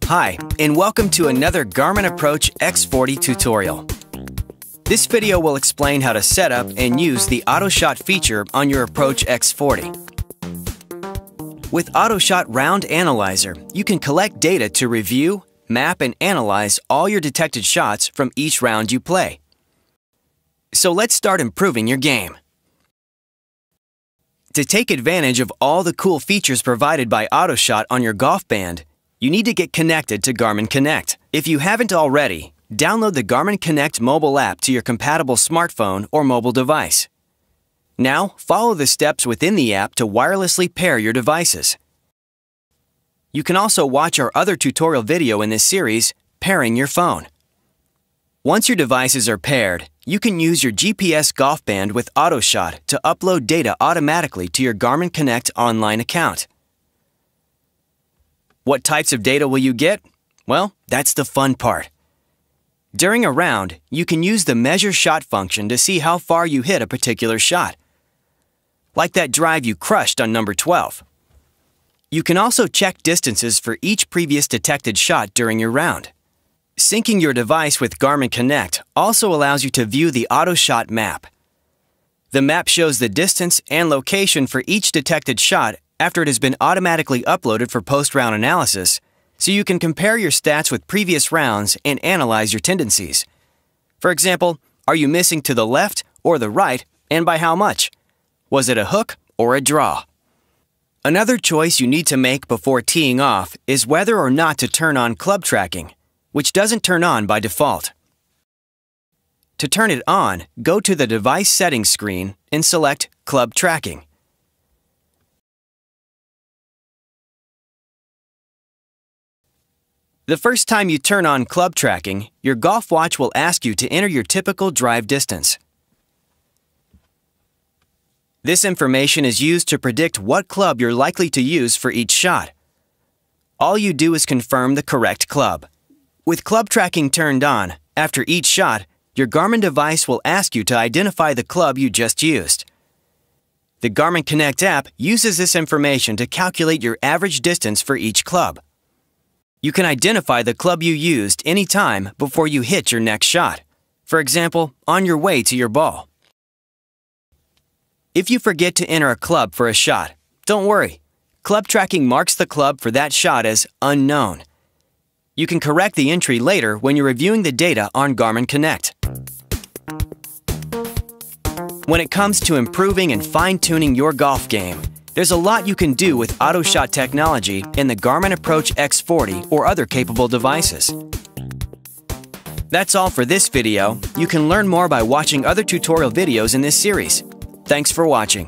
Hi, and welcome to another Garmin Approach X40 tutorial. This video will explain how to set up and use the AutoShot feature on your Approach X40. With AutoShot Round Analyzer, you can collect data to review, map, and analyze all your detected shots from each round you play. So let's start improving your game. To take advantage of all the cool features provided by AutoShot on your golf band, you need to get connected to Garmin Connect. If you haven't already, download the Garmin Connect mobile app to your compatible smartphone or mobile device. Now, follow the steps within the app to wirelessly pair your devices. You can also watch our other tutorial video in this series, Pairing Your Phone. Once your devices are paired, you can use your GPS golf band with AutoShot to upload data automatically to your Garmin Connect online account. What types of data will you get? Well, that's the fun part. During a round, you can use the Measure Shot function to see how far you hit a particular shot, like that drive you crushed on number 12. You can also check distances for each previous detected shot during your round. Syncing your device with Garmin Connect also allows you to view the AutoShot map. The map shows the distance and location for each detected shot after it has been automatically uploaded for post-round analysis, so you can compare your stats with previous rounds and analyze your tendencies. For example, are you missing to the left or the right, and by how much? Was it a hook or a draw? Another choice you need to make before teeing off is whether or not to turn on club tracking, which doesn't turn on by default. To turn it on, go to the Device Settings screen and select Club Tracking. The first time you turn on club tracking, your golf watch will ask you to enter your typical drive distance. This information is used to predict what club you're likely to use for each shot. All you do is confirm the correct club. With club tracking turned on, after each shot, your Garmin device will ask you to identify the club you just used. The Garmin Connect app uses this information to calculate your average distance for each club. You can identify the club you used anytime before you hit your next shot, for example, on your way to your ball. If you forget to enter a club for a shot, don't worry. Club tracking marks the club for that shot as unknown. You can correct the entry later when you're reviewing the data on Garmin Connect. When it comes to improving and fine-tuning your golf game, there's a lot you can do with AutoShot technology in the Garmin Approach X40 or other capable devices. That's all for this video. You can learn more by watching other tutorial videos in this series. Thanks for watching.